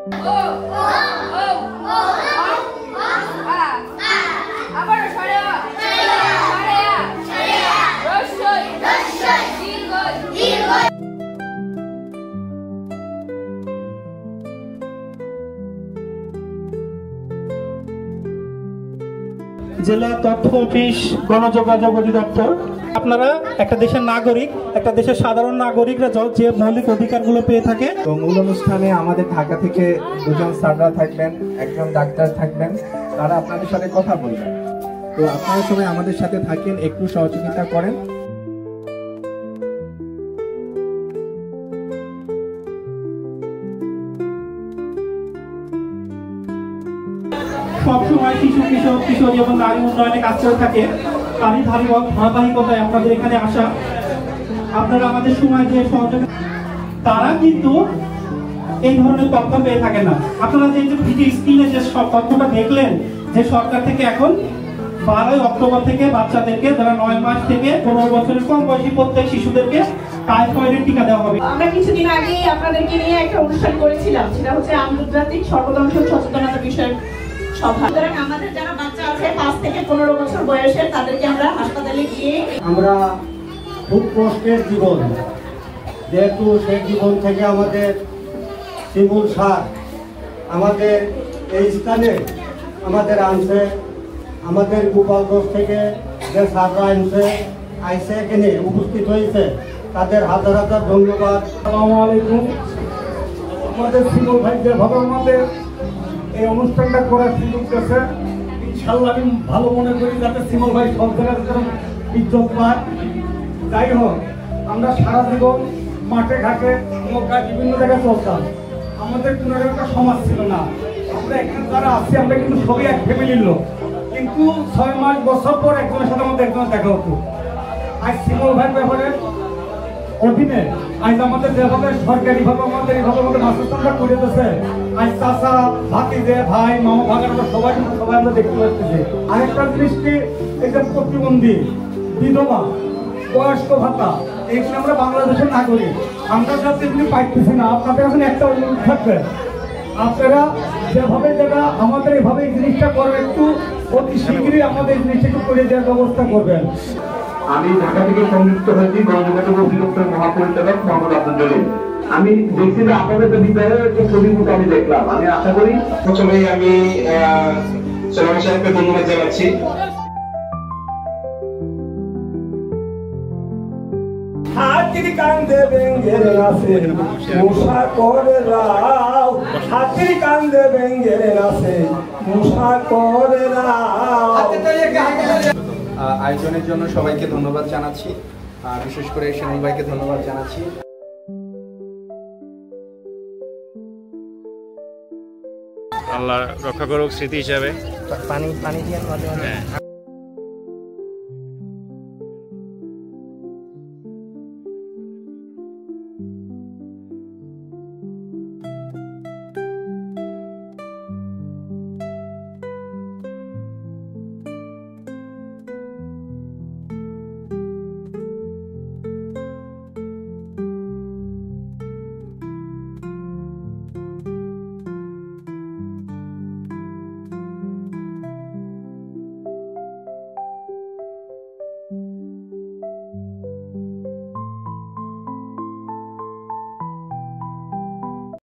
জেলা তথ্য অফিস, গণযোগাযোগ অধিদপ্তর। আপনারা একটা দেশের নাগরিক, একটা দেশের সাধারণ নাগরিকরা যে মৌলিক অধিকারগুলো পেয়ে থাকে। তো মূল অনুষ্ঠানে আমাদের ঢাকা থেকে দুজন স্যাররা থাকবেন, একজন ডাক্তার থাকবেন, তারা আপনাদের সাথে কথা বলবেন। তো আপনারা সবাই আমাদের সাথে থাকেন, একটু সহযোগিতা করেন। সবসময় শিশু কিশোর কিশোরী এবং নারী উন্নয়নে কাজ করে থাকে। তারই ধারাবাহিকতায় আপনাদের এখানে আসা। আপনারা আমাদের সময় দিয়ে সহযোগিতা, তারা কিন্তু এই ধরনের তথ্য পেয়ে থাকে না। আপনারা যে ভিডিও স্ক্রিনে যে সব তথ্যটা দেখলেন, যে সরকার থেকে এখন 12 অক্টোবর থেকে বাচ্চাদেরকে যারা 9 মাস থেকে 15 বছরের কম বয়সী প্রত্যেক শিশুদেরকে টাইফয়েডের টিকা দেওয়া হবে। আমরা কিছুদিন আগেই আপনাদেরকে নিয়ে একটা অনুষ্ঠান করেছিলাম, সেটা হচ্ছে আন্তর্জাতিক সর্বদংশন সচেতনতা বিষয়ক সভা। সুতরাং আমাদের যারা বাচ্চা আছে 5 থেকে 15 বছর বয়সের, তাদেরকে আমরা হাসপাতালে গিয়ে, আমরা খুব কষ্টের জীবন, যেহেতু সেই জীবন থেকে আমাদের শিমুল স্যার আমাদের এই স্থানে আমাদের আনছে, আমাদের গোপালগঞ্জ থেকে যে স্যাররা আইসে এখানে উপস্থিত হয়েছে, তাদের হাজার হাজার ধন্যবাদ। আসসালামু আলাইকুম। আমাদের শিমুল ভাই যেভাবে আমাদের এই অনুষ্ঠানটা করার সুযোগ দিয়েছে, ইনশাল্লাহ আমি ভালো মনে করি যাতে শিমুল ভাই সব জায়গায় ইজ্জত পায়। যাই হোক, আমরা সারা জীবন মাঠে ঘাটে নৌকা বিভিন্ন জায়গায় চলতাম, আমাদের কোনো একটা সমাজ ছিল না। আমরা এখানে যারা আছি আমরা কিন্তু সবই এক ফ্যামিলির লোক, কিন্তু 6 মাস বছর পর একজনের সাথে আমাদের একজনের দেখা হতো। আজ শিমুল ভাইয়ের ব্যাপারে অধীনে আজ আমাদের যেভাবে সরকারিভাবে আমাদের এইভাবে আমাদের বাসস্থানটা করে দিতেছে, আজ চাচা ভাতিজে ভাই মামা ভাগেরা সবাই আমরা দেখতে পাচ্ছি। আরেকটা জিনিস কি, এই যে প্রতিবন্ধী, বিধবা, বয়স্ক ভাতা, এখানে আমরা বাংলাদেশের নাগরিক, আমরা যাতে এগুলি পাইতেছি না। আপনাদের এখন একটা অনুরোধ থাকবে, আপনারা যেভাবে যেটা আমাদের এভাবে এই জিনিসটা করবেন, একটু অতি শীঘ্রই আমাদের এই জিনিসটা একটু করে দেওয়ার ব্যবস্থা করবেন। আমি ঢাকা থেকে সংযুক্ত হয়েছি গণযোগাযোগ অধিদপ্তরের মহাপরিচালক মোহাম্মদ আব্দুল জলিল। আমি দেখছি যে আপনাদের যে বিদ্যালয়ের যে ছবিগুলো আমি দেখলাম, আমি আশা করি প্রথমেই আমি সোলামা সাহেবকে ধন্যবাদ জানাচ্ছি। হাতির কান্দে বেঙ্গের নাচে মশা করে রাও, হাতির কান্দে বেঙ্গের নাচে মশা করে রাও। আয়োজনের জন্য সবাইকে ধন্যবাদ জানাচ্ছি, বিশেষ করে শিমুল ভাইকে ধন্যবাদ জানাচ্ছি। আল্লাহ রক্ষা করুক স্মৃতি হিসাবে। পানি দিয়ে